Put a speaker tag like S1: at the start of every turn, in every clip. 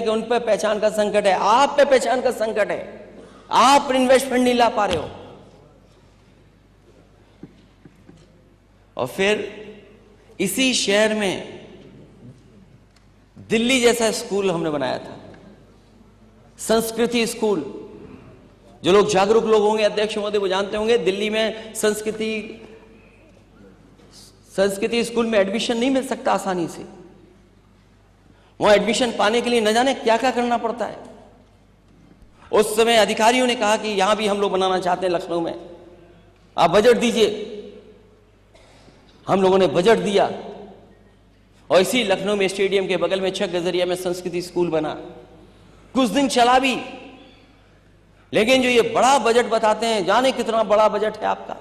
S1: कि उन पे पहचान का संकट है, आप पे पहचान का संकट है, आप इन्वेस्टमेंट नहीं ला पा रहे हो। और फिर इसी शहर में दिल्ली जैसा स्कूल हमने बनाया था, संस्कृति स्कूल। जो लोग जागरूक लोग होंगे, अध्यक्ष महोदय, वो जानते होंगे दिल्ली में संस्कृति स्कूल में एडमिशन नहीं मिल सकता आसानी से। वहां एडमिशन पाने के लिए न जाने क्या क्या करना पड़ता है। उस समय अधिकारियों ने कहा कि यहां भी हम लोग बनाना चाहते हैं लखनऊ में, आप बजट दीजिए। हम लोगों ने बजट दिया और इसी लखनऊ में स्टेडियम के बगल में छह गजरिया में संस्कृति स्कूल बना। कुछ दिन चला भी, लेकिन जो ये बड़ा बजट बताते हैं, जाने कितना बड़ा बजट है आपका।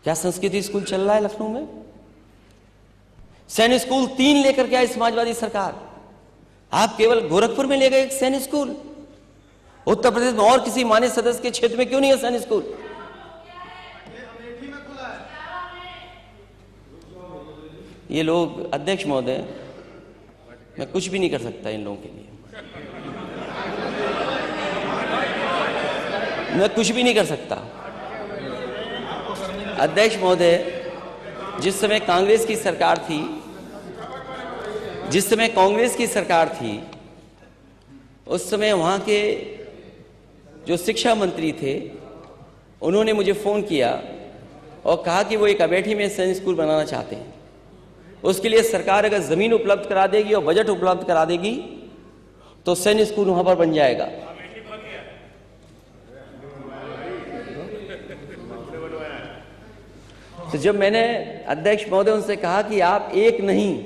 S1: क्या संस्कृति स्कूल चल रहा है लखनऊ में? सैनिक स्कूल 3 लेकर के आई समाजवादी सरकार। आप केवल गोरखपुर में ले गए एक सैनिक स्कूल, उत्तर प्रदेश में और किसी मान्य सदस्य के क्षेत्र में क्यों नहीं है सैनिक स्कूल? ये लोग, अध्यक्ष महोदय, मैं कुछ भी नहीं कर सकता इन लोगों के लिए, मैं कुछ भी नहीं कर सकता। अध्यक्ष महोदय, जिस समय कांग्रेस की सरकार थी, उस समय वहां के जो शिक्षा मंत्री थे, उन्होंने मुझे फोन किया और कहा कि वो एक अमेठी में सैनिक स्कूल बनाना चाहते हैं। उसके लिए सरकार अगर जमीन उपलब्ध करा देगी और बजट उपलब्ध करा देगी तो सैनिक स्कूल वहां पर बन जाएगा। तो जब मैंने अध्यक्ष महोदय उनसे कहा कि आप एक नहीं,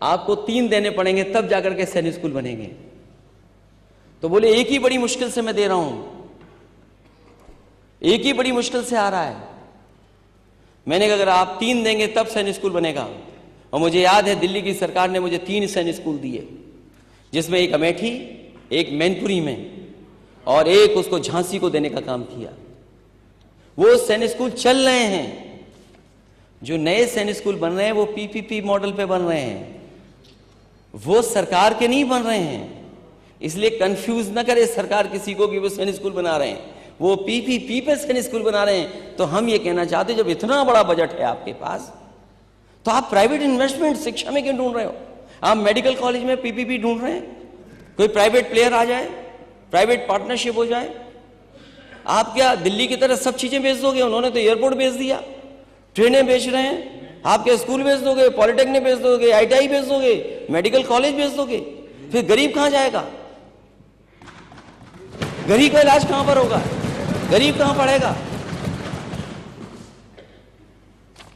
S1: आपको 3 देने पड़ेंगे तब जाकर के सैनिक स्कूल बनेंगे, तो बोले एक ही बड़ी मुश्किल से मैं दे रहा हूं, एक ही बड़ी मुश्किल से आ रहा है। मैंने कहा अगर आप 3 देंगे तब सैनिक स्कूल बनेगा। और मुझे याद है दिल्ली की सरकार ने मुझे 3 सैनिक स्कूल दिए, जिसमें एक अमेठी, एक मैनपुरी में और एक उसको झांसी को देने का काम किया। वो सैनिक स्कूल चल रहे हैं। जो नए सैनिक स्कूल बन रहे हैं वो पीपीपी मॉडल पे बन रहे हैं, वो सरकार के नहीं बन रहे हैं। इसलिए कंफ्यूज ना करे सरकार किसी को कि वो सैनिक स्कूल बना रहे हैं, वो पीपीपी पे सैनिक स्कूल बना रहे हैं। तो हम ये कहना चाहते हैं, जब इतना बड़ा बजट है आपके पास, तो आप प्राइवेट इन्वेस्टमेंट शिक्षा में क्यों ढूंढ रहे हो? आप मेडिकल कॉलेज में पीपीपी ढूंढ रहे हैं, कोई प्राइवेट प्लेयर आ जाए, प्राइवेट पार्टनरशिप हो जाए। आप क्या दिल्ली की तरह सब चीजें बेच दोगे? उन्होंने तो एयरपोर्ट बेच दिया, ट्रेनें बेच रहे हैं, आप क्या स्कूल बेच दोगे, पॉलिटेक्निक बेच दोगे, आईटीआई बेच दोगे, मेडिकल कॉलेज बेच दोगे? फिर गरीब कहां जाएगा? गरीब का इलाज कहां पर होगा? गरीब कहां पढ़ेगा?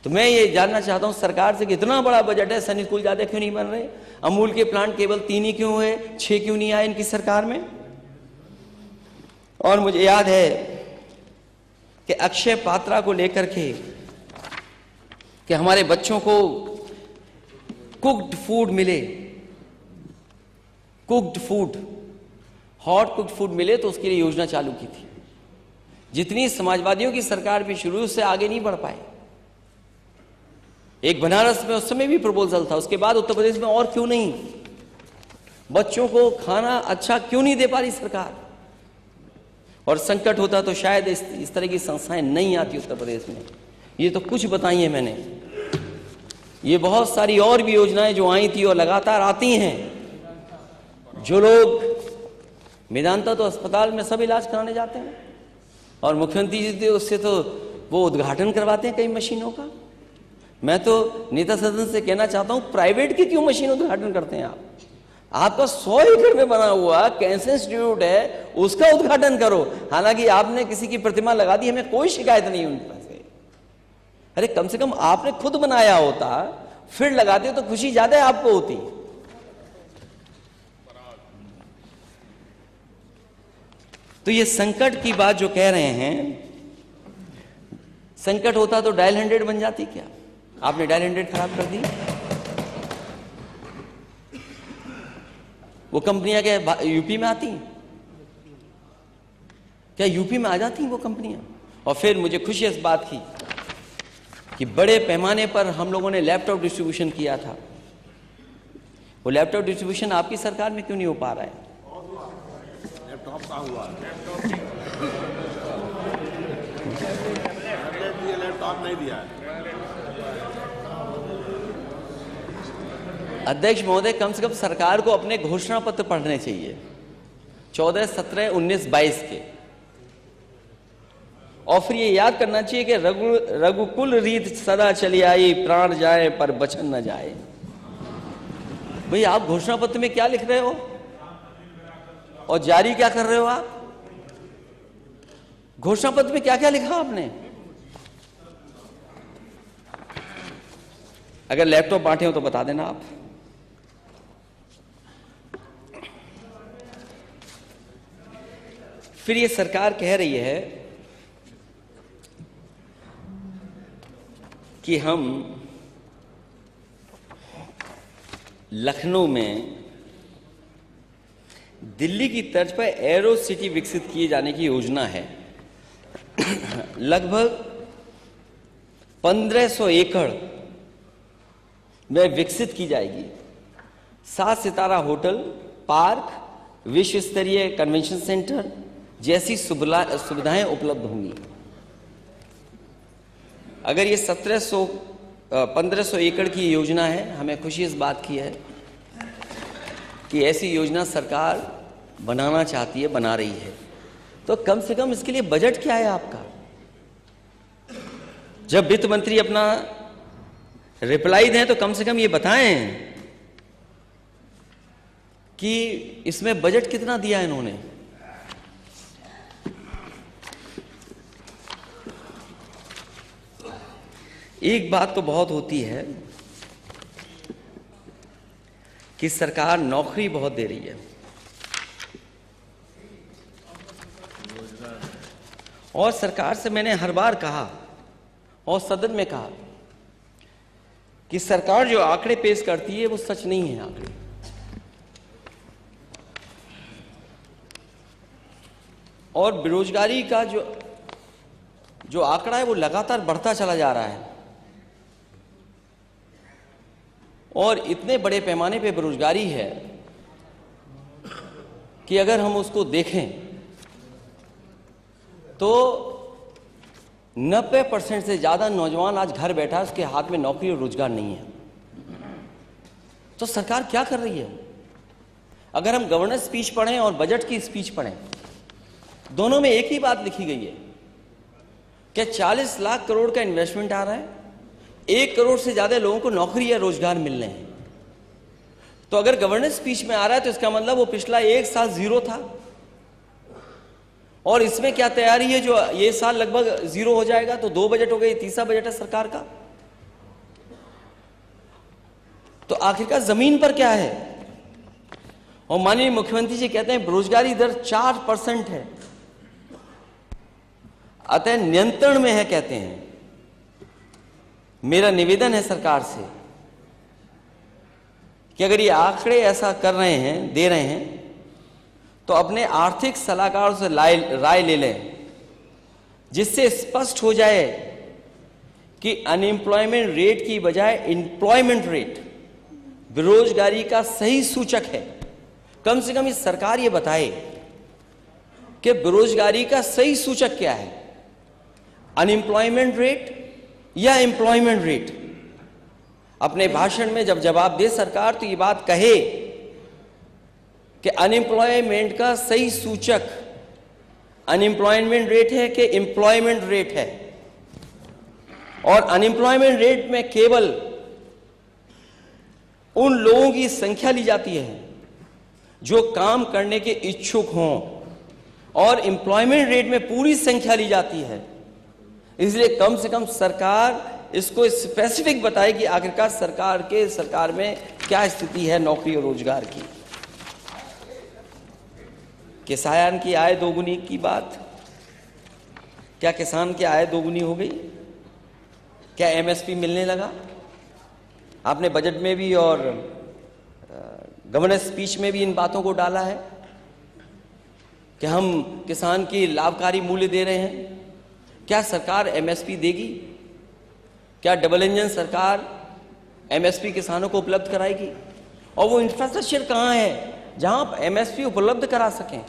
S1: तो मैं ये जानना चाहता हूं सरकार से कि इतना बड़ा बजट है, सैनिक स्कूल ज्यादा क्यों नहीं बन रहे? अमूल के प्लांट केवल 3 ही क्यों हुए, 6 क्यों नहीं आए इनकी सरकार में? और मुझे याद है कि अक्षय पात्रा को लेकर के कि हमारे बच्चों को कुक्ड फूड मिले, cooked food, hot cooked food मिले, तो उसके लिए योजना चालू की थी। जितनी समाजवादियों की सरकार भी शुरू से आगे नहीं बढ़ पाए। एक बनारस में उस समय भी प्रपोजल था, उसके बाद उत्तर प्रदेश में और क्यों नहीं? बच्चों को खाना अच्छा क्यों नहीं दे पा रही सरकार? और संकट होता तो शायद इस तरह की संस्थाएं नहीं आती उत्तर प्रदेश में। ये तो कुछ बताई है मैंने, ये बहुत सारी और भी योजनाएं जो आई थी और लगातार आती हैं। जो लोग मेदांता तो अस्पताल में सब इलाज कराने जाते हैं, और मुख्यमंत्री जी उससे तो वो उद्घाटन करवाते हैं कई मशीनों का। मैं तो नेता सदन से कहना चाहता हूं, प्राइवेट की क्यों मशीन उद्घाटन करते हैं आप? आपका 100 एकड़ में बना हुआ कैंसर इंस्टीट्यूट है, उसका उद्घाटन करो। हालांकि आपने किसी की प्रतिमा लगा दी, हमें कोई शिकायत नहीं उन पर से। अरे कम से कम आपने खुद बनाया होता, फिर लगाते तो खुशी ज्यादा आपको होती। तो ये संकट की बात जो कह रहे हैं, संकट होता तो डायल 100 बन जाती क्या? आपने डायल 100 खराब कर दी। वो कंपनियां क्या यूपी में आती? क्या यूपी में आ जाती वो कंपनियां? और फिर मुझे खुशी इस बात की कि बड़े पैमाने पर हम लोगों ने लैपटॉप डिस्ट्रीब्यूशन किया था। वो लैपटॉप डिस्ट्रीब्यूशन आपकी सरकार में क्यों नहीं हो पा रहा है?
S2: लैपटॉप का हुआ, लैपटॉप नहीं दिया है।
S1: अध्यक्ष महोदय, कम से कम सरकार को अपने घोषणा पत्र पढ़ने चाहिए 14, 17, 19, 22 के, और फिर ये याद करना चाहिए कि रघुकुल रीत सदा चली आई, प्राण जाए पर बचन न जाए। भाई, आप घोषणा पत्र में क्या लिख रहे हो और जारी क्या कर रहे हो? आप घोषणा पत्र में क्या क्या लिखा आपने? अगर लैपटॉप बांटे हो तो बता देना आप। फिर ये सरकार कह रही है कि हम लखनऊ में दिल्ली की तर्ज पर एरो सिटी विकसित किए जाने की योजना है। लगभग 1500 एकड़ में विकसित की जाएगी। 7 सितारा होटल, पार्क, विश्व स्तरीय कन्वेंशन सेंटर जैसी सुविधाएं उपलब्ध होंगी। अगर ये 1500 एकड़ की योजना है, हमें खुशी इस बात की है कि ऐसी योजना सरकार बनाना चाहती है, बना रही है, तो कम से कम इसके लिए बजट क्या है आपका? जब वित्त मंत्री अपना रिप्लाई दें तो कम से कम ये बताएं कि इसमें बजट कितना दिया है इन्होंने। एक बात तो बहुत होती है कि सरकार नौकरी बहुत दे रही है, और सरकार से मैंने हर बार कहा और सदन में कहा कि सरकार जो आंकड़े पेश करती है वो सच नहीं है। आंकड़े और बेरोजगारी का जो आंकड़ा है वो लगातार बढ़ता चला जा रहा है, और इतने बड़े पैमाने पे बेरोजगारी है कि अगर हम उसको देखें तो 90% से ज्यादा नौजवान आज घर बैठा है, उसके हाथ में नौकरी और रोजगार नहीं है। तो सरकार क्या कर रही है? अगर हम गवर्नर स्पीच पढ़ें और बजट की स्पीच पढ़ें, दोनों में एक ही बात लिखी गई है कि 40 लाख करोड़ का इन्वेस्टमेंट आ रहा है, 1 करोड़ से ज्यादा लोगों को नौकरी या रोजगार मिल रहे हैं। तो अगर गवर्नर स्पीच में आ रहा है तो इसका मतलब वो पिछला 1 साल जीरो था, और इसमें क्या तैयारी है जो ये साल लगभग जीरो हो जाएगा, तो 2 बजट हो गए, तीसरा बजट है सरकार का। तो आखिरकार जमीन पर क्या है? और माननीय मुख्यमंत्री जी कहते हैं बेरोजगारी दर 4% है, अतः नियंत्रण में है कहते हैं। मेरा निवेदन है सरकार से कि अगर ये आंकड़े ऐसा कर रहे हैं, दे रहे हैं, तो अपने आर्थिक सलाहकारों से राय ले लें, जिससे स्पष्ट हो जाए कि अनएम्प्लॉयमेंट रेट की बजाय एम्प्लॉयमेंट रेट बेरोजगारी का सही सूचक है। कम से कम इस सरकार ये बताए कि बेरोजगारी का सही सूचक क्या है, अनएम्प्लॉयमेंट रेट या एम्प्लॉयमेंट रेट। अपने भाषण में जब जवाब दे सरकार तो ये बात कहे कि अनएम्प्लॉयमेंट का सही सूचक अनएम्प्लॉयमेंट रेट है कि एम्प्लॉयमेंट रेट है, और अनएम्प्लॉयमेंट रेट में केवल उन लोगों की संख्या ली जाती है जो काम करने के इच्छुक हों, और एम्प्लॉयमेंट रेट में पूरी संख्या ली जाती है। इसलिए कम से कम सरकार इसको स्पेसिफिक बताए कि आखिरकार सरकार में क्या स्थिति है नौकरी और रोजगार की। किसान की आय दोगुनी की बात, क्या किसान की आय दोगुनी हो गई? क्या एमएसपी मिलने लगा? आपने बजट में भी और गवर्नर स्पीच में भी इन बातों को डाला है कि हम किसान की लाभकारी मूल्य दे रहे हैं। क्या सरकार एमएसपी देगी? क्या डबल इंजन सरकार एमएसपी किसानों को उपलब्ध कराएगी? और वो इंफ्रास्ट्रक्चर कहाँ है जहां आप एमएसपी उपलब्ध करा सकें।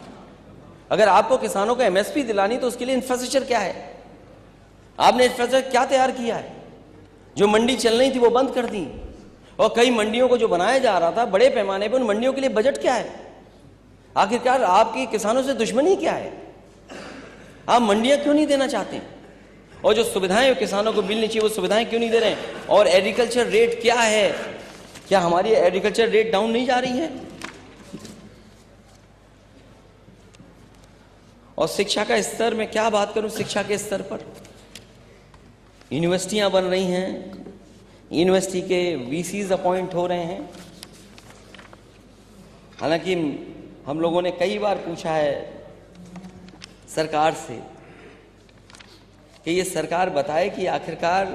S1: अगर आपको किसानों को एमएसपी दिलानी तो उसके लिए इंफ्रास्ट्रक्चर क्या है? आपने इंफ्रास्ट्रक्चर क्या तैयार किया है? जो मंडी चल रही थी वो बंद कर दी, और कई मंडियों को जो बनाया जा रहा था बड़े पैमाने पर, उन मंडियों के लिए बजट क्या है? आखिरकार आपकी किसानों से दुश्मनी क्या है? आप मंडियां क्यों नहीं देना चाहते? और जो सुविधाएं किसानों को मिलनी चाहिए वो सुविधाएं क्यों नहीं दे रहे हैं? और एग्रीकल्चर रेट क्या है? क्या हमारी एग्रीकल्चर रेट डाउन नहीं जा रही है? और शिक्षा का स्तर, में क्या बात करूं शिक्षा के स्तर पर। यूनिवर्सिटियां बन रही हैं, यूनिवर्सिटी के वीसीज अपॉइंट हो रहे हैं। हालांकि हम लोगों ने कई बार पूछा है सरकार से कि ये सरकार बताए कि आखिरकार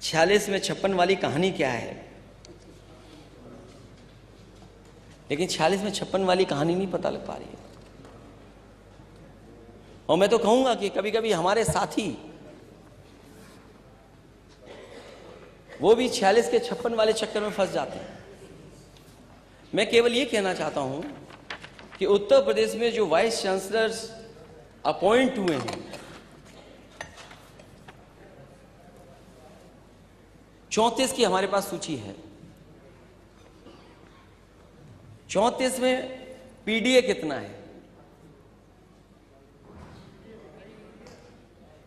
S1: 46 में 56 वाली कहानी क्या है, लेकिन 46 में 56 वाली कहानी नहीं पता लग पा रही है। और मैं तो कहूंगा कि कभी कभी हमारे साथी वो भी 46 के 56 वाले चक्कर में फंस जाते हैं। मैं केवल ये कहना चाहता हूं कि उत्तर प्रदेश में जो वाइस चांसलर्स अपॉइंट हुए हैं, 34 की हमारे पास सूची है। 34 में पीडीए कितना है?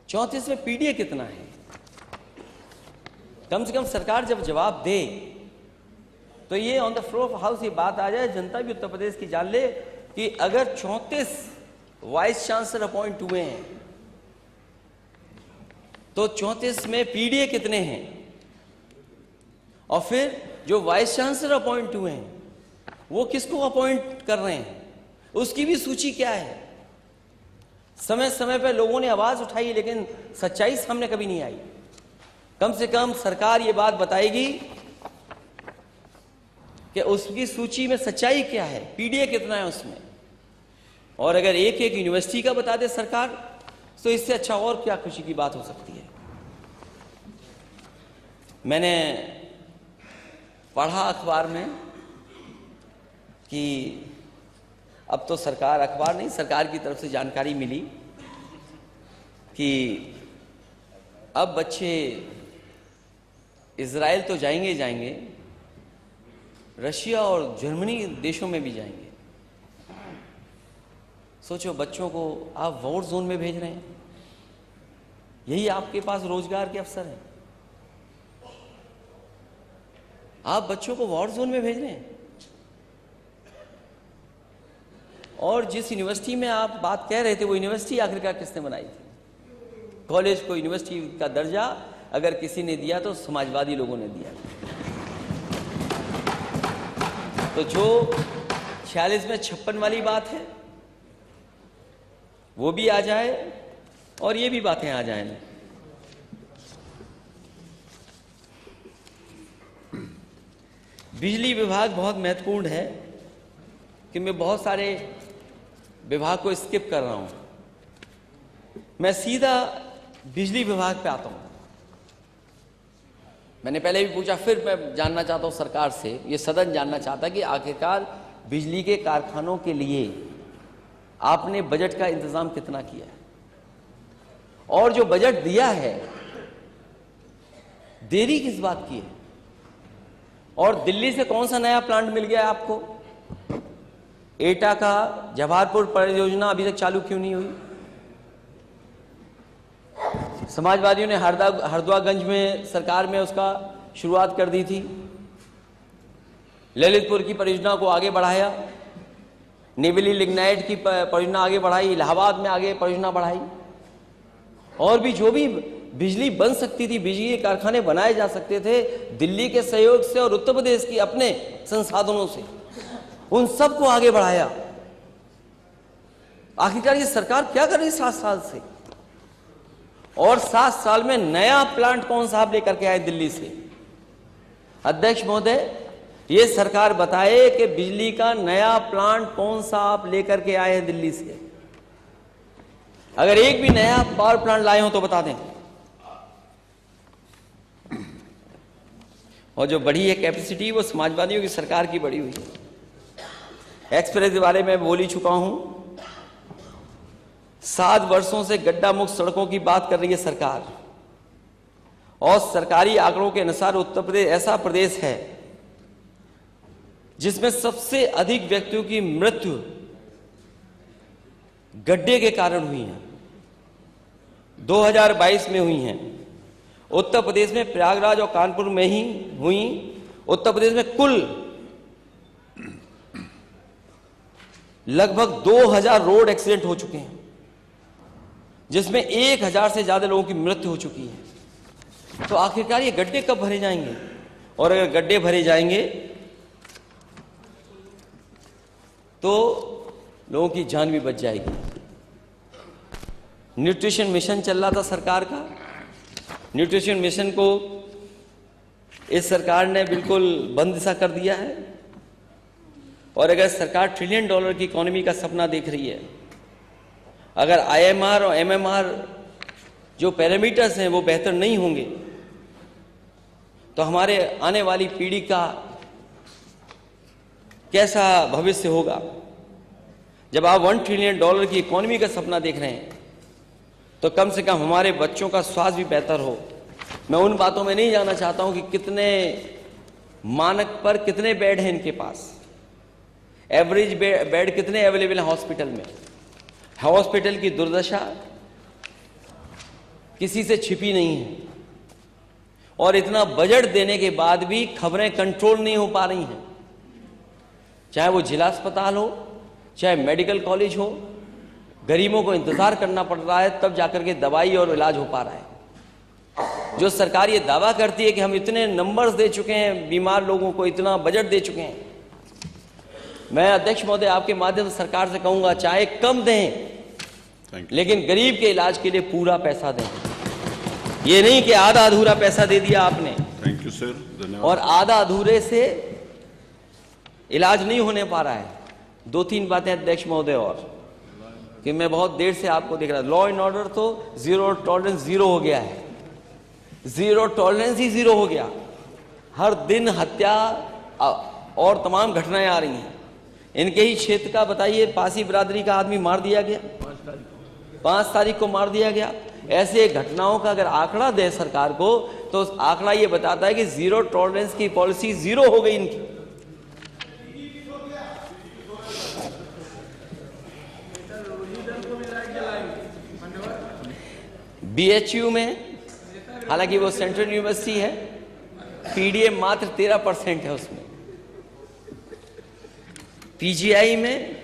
S1: 34 में पीडीए कितना है? कम से कम सरकार जब जवाब दे तो ये on the floor of house ये बात आ जाए, जनता भी उत्तर प्रदेश की जान ले कि अगर 34 वाइस चांसलर अपॉइंट हुए हैं तो 34 में पीडीए कितने हैं, और फिर जो वाइस चांसलर अपॉइंट हुए हैं वो किसको अपॉइंट कर रहे हैं, उसकी भी सूची क्या है। समय समय पर लोगों ने आवाज उठाई, लेकिन सच्चाई सामने कभी नहीं आई। कम से कम सरकार ये बात बताएगी कि उसकी सूची में सच्चाई क्या है, पीडीए कितना है उसमें। और अगर एक एक यूनिवर्सिटी का बता दे सरकार, तो इससे अच्छा और क्या खुशी की बात हो सकती है। मैंने पढ़ा अखबार में कि अब तो सरकार, अखबार नहीं, सरकार की तरफ से जानकारी मिली कि अब बच्चे इजराइल तो जाएंगे जाएंगे, रशिया और जर्मनी देशों में भी जाएंगे। सोचो, बच्चों को आप वॉर जोन में भेज रहे हैं, यही आपके पास रोजगार के अवसर हैं। आप बच्चों को वॉर जोन में भेज रहे हैं। और जिस यूनिवर्सिटी में आप बात कह रहे थे वो यूनिवर्सिटी आखिरकार किसने बनाई थी? कॉलेज को यूनिवर्सिटी का दर्जा अगर किसी ने दिया तो समाजवादी लोगों ने दिया। तो जो 46 में 56 वाली बात है वो भी आ जाए और ये भी बातें आ जाएं। बिजली विभाग बहुत महत्वपूर्ण है कि मैं बहुत सारे विभाग को स्किप कर रहा हूं। मैं सीधा बिजली विभाग पे आता हूं। मैंने पहले भी पूछा, फिर मैं जानना चाहता हूं सरकार से, ये सदन जानना चाहता है कि आखिरकार बिजली के कारखानों के लिए आपने बजट का इंतजाम कितना किया है, और जो बजट दिया है देरी किस बात की है, और दिल्ली से कौन सा नया प्लांट मिल गया आपको? एटा का जवाहरपुर परियोजना अभी तक चालू क्यों नहीं हुई? समाजवादियों ने हरदुआगंज में सरकार में उसका शुरुआत कर दी थी। ललितपुर की परियोजना को आगे बढ़ाया, नेवली लिग्नाइट की परियोजना आगे बढ़ाई, इलाहाबाद में आगे परियोजना बढ़ाई, और भी जो भी बिजली बन सकती थी, बिजली के कारखाने बनाए जा सकते थे, दिल्ली के सहयोग से और उत्तर प्रदेश की अपने संसाधनों से, उन सब को आगे बढ़ाया। आखिरकार ये सरकार क्या कर रही है 7 साल से? और 7 साल में नया प्लांट कौन सा आप लेकर के आए दिल्ली से? अध्यक्ष महोदय, ये सरकार बताए कि बिजली का नया प्लांट कौन सा आप लेकर के आए हैं दिल्ली से। अगर एक भी नया पावर प्लांट लाए हो तो बता दें। और जो बढ़ी है कैपेसिटी वो समाजवादियों की सरकार की बढ़ी हुई है। एक्सप्रेस के बारे में बोल ही चुका हूं। 7 वर्षों से गड्ढा मुक्त सड़कों की बात कर रही है सरकार, और सरकारी आंकड़ों के अनुसार उत्तर प्रदेश ऐसा प्रदेश है जिसमें सबसे अधिक व्यक्तियों की मृत्यु गड्ढे के कारण हुई है। 2022 में हुई हैं। उत्तर प्रदेश में प्रयागराज और कानपुर में ही हुई। उत्तर प्रदेश में कुल लगभग 2000 रोड एक्सीडेंट हो चुके हैं, जिसमें 1000 से ज्यादा लोगों की मृत्यु हो चुकी है। तो आखिरकार ये गड्ढे कब भरे जाएंगे? और अगर गड्ढे भरे जाएंगे तो लोगों की जान भी बच जाएगी। न्यूट्रिशन मिशन चल रहा था सरकार का। न्यूट्रिशन मिशन को इस सरकार ने बिल्कुल बंद सा कर दिया है। और अगर सरकार $1 ट्रिलियन की इकोनॉमी का सपना देख रही है, अगर IMR और MMR जो पैरामीटर्स हैं वो बेहतर नहीं होंगे, तो हमारे आने वाली पीढ़ी का कैसा भविष्य होगा? जब आप $1 ट्रिलियन की इकोनॉमी का सपना देख रहे हैं, तो कम से कम हमारे बच्चों का स्वास्थ्य भी बेहतर हो। मैं उन बातों में नहीं जाना चाहता हूं कि कितने मानक पर कितने बेड हैं इनके पास, एवरेज बेड कितने अवेलेबल हैं हॉस्पिटल में। हॉस्पिटल की दुर्दशा किसी से छिपी नहीं है, और इतना बजट देने के बाद भी खबरें कंट्रोल नहीं हो पा रही हैं। चाहे वो जिला अस्पताल हो, चाहे मेडिकल कॉलेज हो, गरीबों को इंतजार करना पड़ रहा है, तब जाकर के दवाई और इलाज हो पा रहा है। जो सरकार ये दावा करती है कि हम इतने नंबर्स दे चुके हैं, बीमार लोगों को इतना बजट दे चुके हैं, मैं अध्यक्ष महोदय आपके माध्यम से सरकार से कहूंगा, चाहे कम दें लेकिन गरीब के इलाज के लिए पूरा पैसा दें। ये नहीं कि आधा अधूरा पैसा दे दिया आपने।
S2: थैंक यू सर, धन्यवाद।
S1: और आधा अधूरे से इलाज नहीं होने पा रहा है। 2-3 बातें अध्यक्ष महोदय और कि मैं बहुत देर से आपको देख रहा हूं। लॉ एंड ऑर्डर तो जीरो टॉलरेंस जीरो हो गया है, जीरो टॉलरेंस ही जीरो हो गया। हर दिन हत्या और तमाम घटनाएं आ रही हैं। इनके ही क्षेत्र का बताइए, पासी बिरादरी का आदमी मार दिया गया, 5 तारीख को मार दिया गया। ऐसे घटनाओं का अगर आंकड़ा दे सरकार को, तो आंकड़ा ये बताता है कि जीरो टॉलरेंस की पॉलिसी जीरो हो गई इनकी। BHU में, हालांकि वो सेंट्रल यूनिवर्सिटी है, PDA मात्र 13% है उसमें। PGI में,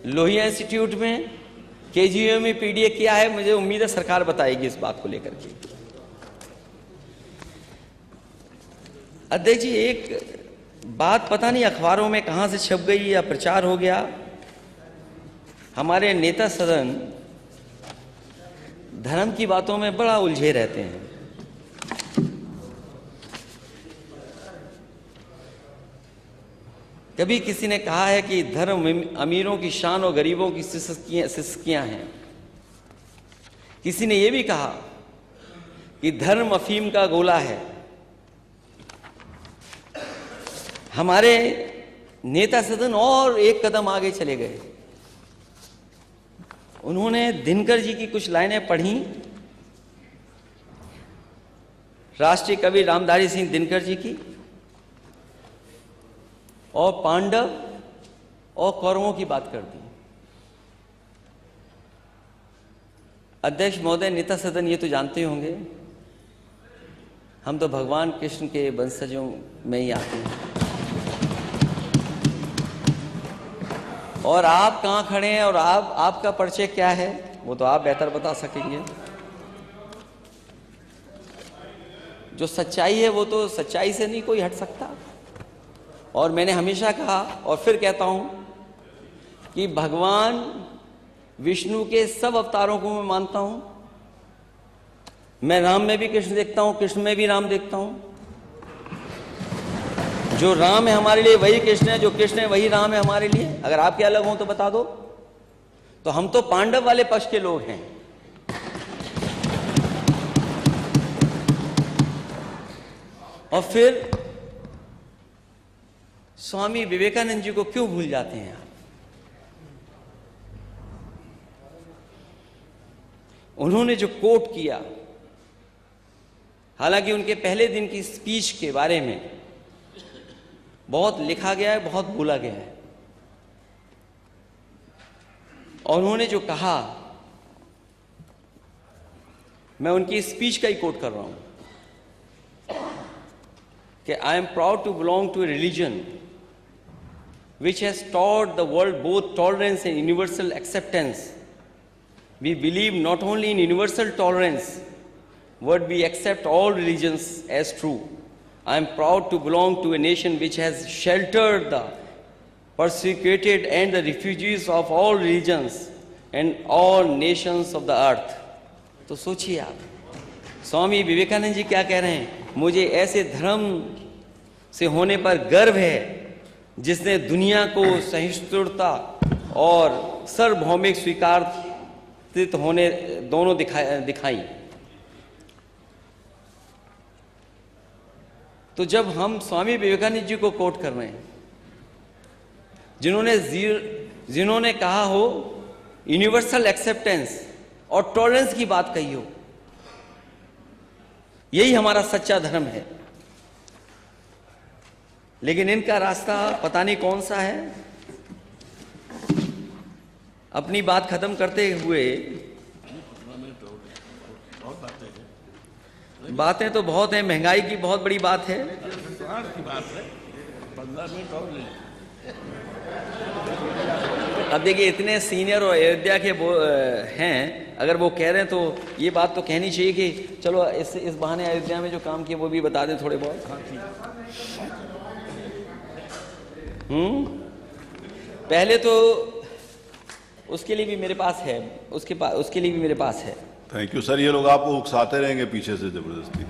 S1: लोहिया इंस्टीट्यूट में, KGU में PDA क्या है, मुझे उम्मीद है सरकार बताएगी इस बात को लेकर के। अध्यक्ष जी, एक बात पता नहीं अखबारों में कहां से छप गई या प्रचार हो गया, हमारे नेता सदन धर्म की बातों में बड़ा उलझे रहते हैं। कभी किसी ने कहा है कि धर्म अमीरों की शान और गरीबों की सिसकियां हैं। किसी ने यह भी कहा कि धर्म अफीम का गोला है। हमारे नेता सदन और एक कदम आगे चले गए। उन्होंने दिनकर जी की कुछ लाइनें पढ़ी। राष्ट्रीय कवि रामधारी सिंह दिनकर जी की, और पांडव और कौरवों की बात कर दी। अध्यक्ष महोदय, नेता सदन ये तो जानते होंगे, हम तो भगवान कृष्ण के वंशजों में ही आते हैं। और आप कहाँ खड़े हैं और आपका परिचय क्या है, वो तो आप बेहतर बता सकेंगे। जो सच्चाई है वो तो सच्चाई से नहीं कोई हट सकता। और मैंने हमेशा कहा और फिर कहता हूं कि भगवान विष्णु के सब अवतारों को मैं मानता हूं। मैं राम में भी कृष्ण देखता हूं, कृष्ण में भी राम देखता हूं। जो राम है हमारे लिए वही कृष्ण है, जो कृष्ण है वही राम है हमारे लिए। अगर आपके अलग हों तो बता दो। तो हम तो पांडव वाले पक्ष के लोग हैं। और फिर स्वामी विवेकानंद जी को क्यों भूल जाते हैं आप? उन्होंने जो कोट किया, हालांकि उनके पहले दिन की स्पीच के बारे में बहुत लिखा गया है, बहुत बोला गया है, और उन्होंने जो कहा, मैं उनकी स्पीच का ही कोट कर रहा हूं कि I am proud to belong to a religion which has taught the world both tolerance and universal acceptance. We believe not only in universal tolerance, but we accept all religions as true. I am proud to belong to a nation which has sheltered the persecuted and the refugees of all religions and all nations of the earth. तो सोचिए आप, स्वामी विवेकानंद जी क्या कह रहे हैं? मुझे ऐसे धर्म से होने पर गर्व है जिसने दुनिया को सहिष्णुता और सार्वभौमिक स्वीकृत होने दोनों दिखाई। तो जब हम स्वामी विवेकानंद जी को कोट कर रहे हैं, जिन्होंने कहा हो यूनिवर्सल एक्सेप्टेंस और टॉलरेंस की बात कही हो, यही हमारा सच्चा धर्म है, लेकिन इनका रास्ता पता नहीं कौन सा है। अपनी बात खत्म करते हुए, बातें तो बहुत हैं, महंगाई की बहुत बड़ी बात है, अब देखिए इतने सीनियर और अयोध्या के हैं, अगर वो कह रहे हैं तो ये बात तो कहनी चाहिए कि चलो इस बहाने अयोध्या में जो काम किए वो भी बता दें थोड़े बहुत। पहले तो उसके लिए भी मेरे पास है, उसके लिए भी मेरे पास है।
S3: Thank you sir. ये लोग आपको उकसाते रहेंगे पीछे से जबरदस्ती,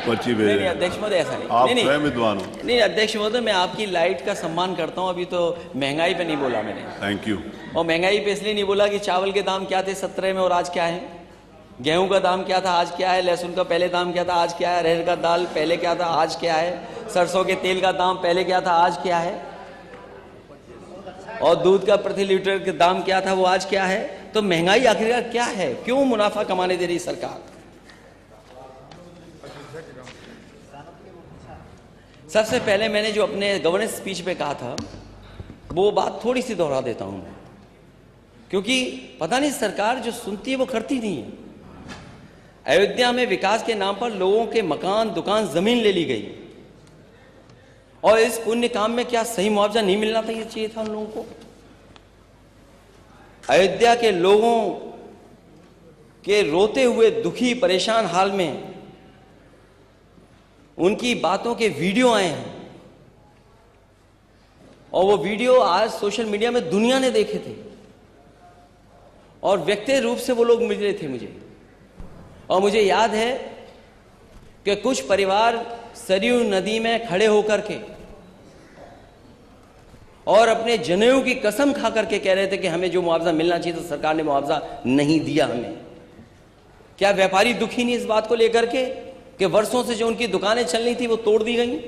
S3: पर्ची भेज
S1: नहीं अध्यक्ष महोदय, ऐसा नहीं,
S3: आप
S1: नहीं,
S3: स्वयं विद्वान हो।
S1: नहीं अध्यक्ष महोदय, मैं आपकी लाइट का सम्मान करता हूं, अभी तो महंगाई पे नहीं बोला मैंने।
S3: Thank you.
S1: और महंगाई पे इसलिए नहीं बोला कि चावल के दाम क्या थे 17 में और आज क्या है, गेहूं का दाम क्या था आज क्या है, लहसुन का पहले दाम क्या था आज क्या है, अरहर का दाल पहले क्या था आज क्या है, सरसों के तेल का दाम पहले क्या था आज क्या है, और दूध का प्रति लीटर का दाम क्या था वो आज क्या है। तो महंगाई आखिरकार क्या है? क्यों मुनाफा कमाने दे रही सरकार? सबसे पहले मैंने जो अपने गवर्नेंस स्पीच पे कहा था वो बात थोड़ी सी दोहरा देता हूं, क्योंकि पता नहीं सरकार जो सुनती है वो करती नहीं है। अयोध्या में विकास के नाम पर लोगों के मकान, दुकान, जमीन ले ली गई, और इस पुण्य काम में क्या सही मुआवजा नहीं मिलना था? ये चाहिए था उन लोगों को। अयोध्या के लोगों के रोते हुए, दुखी, परेशान हाल में उनकी बातों के वीडियो आए हैं, और वो वीडियो आज सोशल मीडिया में दुनिया ने देखे थे, और व्यक्तिगत रूप से वो लोग मिले थे मुझे। और मुझे याद है कि कुछ परिवार सरयू नदी में खड़े होकर के और अपने जनेऊ की कसम खा करके कह रहे थे कि हमें जो मुआवजा मिलना चाहिए था सरकार ने मुआवजा नहीं दिया हमें। क्या व्यापारी दुखी नहीं इस बात को लेकर के कि वर्षों से जो उनकी दुकानें चल रही थी वो तोड़ दी गई?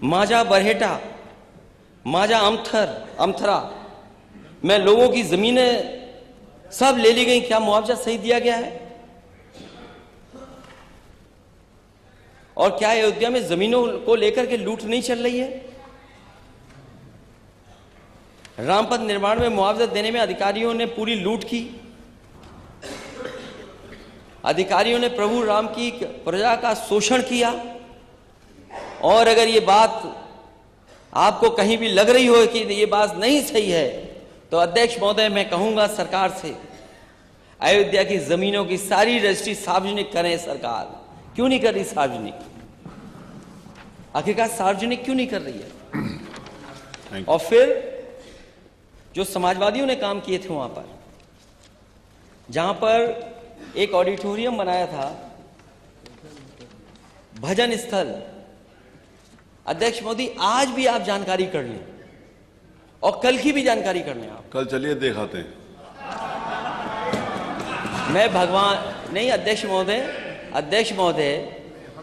S1: माजा बरहेटा, माजा अमथरा में लोगों की जमीनें सब ले ली गई, क्या मुआवजा सही दिया गया है? और क्या अयोध्या में जमीनों को लेकर के लूट नहीं चल रही है? रामपथ निर्माण में मुआवजा देने में अधिकारियों ने पूरी लूट की। अधिकारियों ने प्रभु राम की प्रजा का शोषण किया। और अगर ये बात आपको कहीं भी लग रही हो कि ये बात नहीं सही है, तो अध्यक्ष महोदय मैं कहूंगा सरकार से, अयोध्या की जमीनों की सारी रजिस्ट्री सार्वजनिक करें। सरकार क्यों नहीं कर रही सार्वजनिक? आखिरकार सार्वजनिक क्यों नहीं कर रही है? और फिर जो समाजवादियों ने काम किए थे वहां पर, जहां पर एक ऑडिटोरियम बनाया था, भजन स्थल, अध्यक्ष मोदी आज भी आप जानकारी कर लें और कल की भी जानकारी कर लें। आप
S3: कल चलिए दिखाते हैं।
S1: मैं भगवान नहीं, अध्यक्ष महोदय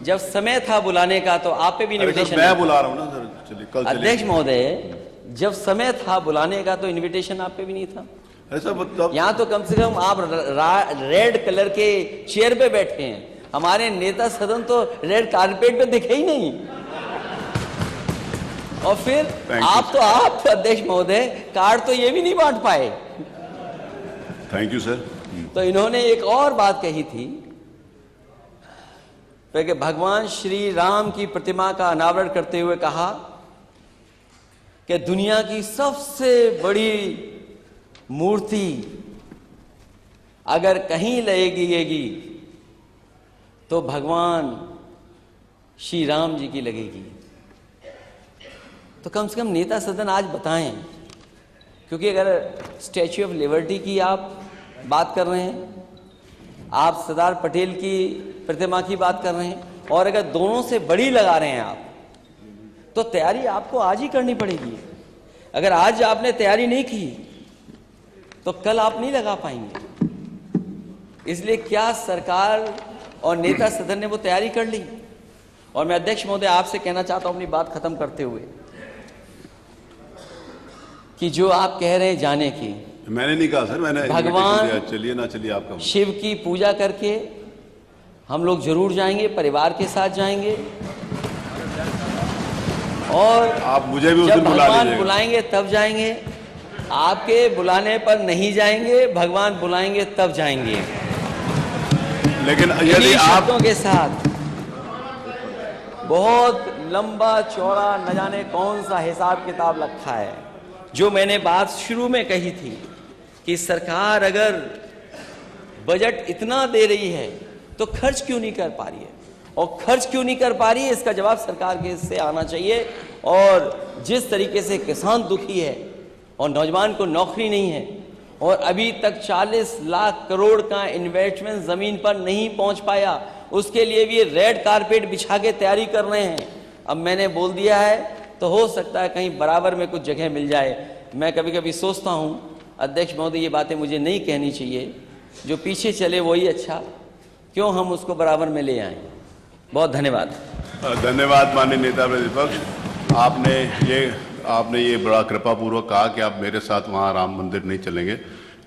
S1: जब समय था बुलाने का तो आप पे भी
S3: अरे सर,
S1: इनविटेशन
S3: मैं बुला रहा हूँ ना सर, चलिए कल चलिए।
S1: अध्यक्ष महोदय, जब समय था बुलाने का तो इनविटेशन आप पे भी नहीं था।
S3: अरे सर मतलब
S1: यहाँ तो कम से कम आप रेड कलर के चेयर पे बैठे हैं, हमारे नेता सदन तो रेड कारपेट पे दिखे ही नहीं। और फिर आप अध्यक्ष महोदय कार्ड तो ये भी नहीं बांट पाए।
S3: Thank you sir.
S1: तो इन्होंने एक और बात कही थी कि भगवान श्री राम की प्रतिमा का अनावरण करते हुए कहा कि दुनिया की सबसे बड़ी मूर्ति अगर कहीं लगेगी तो भगवान श्री राम जी की लगेगी। तो कम से कम नेता सदन आज बताएं, क्योंकि अगर स्टैच्यू ऑफ लिबर्टी की आप बात कर रहे हैं, आप सरदार पटेल की प्रतिमा की बात कर रहे हैं, और अगर दोनों से बड़ी लगा रहे हैं आप, तो तैयारी आपको आज ही करनी पड़ेगी। अगर आज आपने तैयारी नहीं की तो कल आप नहीं लगा पाएंगे। इसलिए क्या सरकार और नेता सदन ने वो तैयारी कर ली? और मैं अध्यक्ष महोदय आपसे कहना चाहता हूं अपनी बात खत्म करते हुए कि जो आप कह रहे हैं जाने की,
S3: मैंने नहीं कहा सर, मैंने
S1: भगवान
S3: invitation दिया, चलिए ना चलिए आपका।
S1: शिव की पूजा करके हम लोग जरूर जाएंगे, परिवार के साथ जाएंगे, और
S3: आप मुझे भी उस
S1: जब
S3: दिन बुला
S1: भगवान
S3: लीजिएगा।
S1: बुलाएंगे तब जाएंगे। आपके बुलाने पर नहीं जाएंगे, भगवान बुलाएंगे तब जाएंगे।
S3: लेकिन यदि
S1: इन्हीं
S3: आप
S1: शब्दों के साथ बहुत लंबा चौड़ा न जाने कौन सा हिसाब किताब रखा है। जो मैंने बात शुरू में कही थी कि सरकार अगर बजट इतना दे रही है तो खर्च क्यों नहीं कर पा रही है, और खर्च क्यों नहीं कर पा रही है इसका जवाब सरकार के से आना चाहिए। और जिस तरीके से किसान दुखी है और नौजवान को नौकरी नहीं है, और अभी तक 40 लाख करोड़ का इन्वेस्टमेंट जमीन पर नहीं पहुंच पाया, उसके लिए भी रेड कारपेट बिछा के तैयारी कर रहे हैं। अब मैंने बोल दिया है तो हो सकता है कहीं बराबर में कुछ जगह मिल जाए। मैं कभी कभी सोचता हूं अध्यक्ष महोदय, ये बातें मुझे नहीं कहनी चाहिए, जो पीछे चले वही अच्छा, क्यों हम उसको बराबर में ले आए। बहुत धन्यवाद।
S3: धन्यवाद माननीय नेता प्रतिपक्ष, आपने ये बड़ा कृपापूर्वक कहा कि आप मेरे साथ वहाँ राम मंदिर नहीं चलेंगे,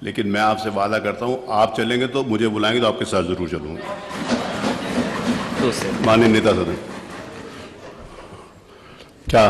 S3: लेकिन मैं आपसे वादा करता हूँ आप चलेंगे तो मुझे बुलाएंगे तो आपके साथ जरूर चलूंगा। माननीय नेता सदन क्या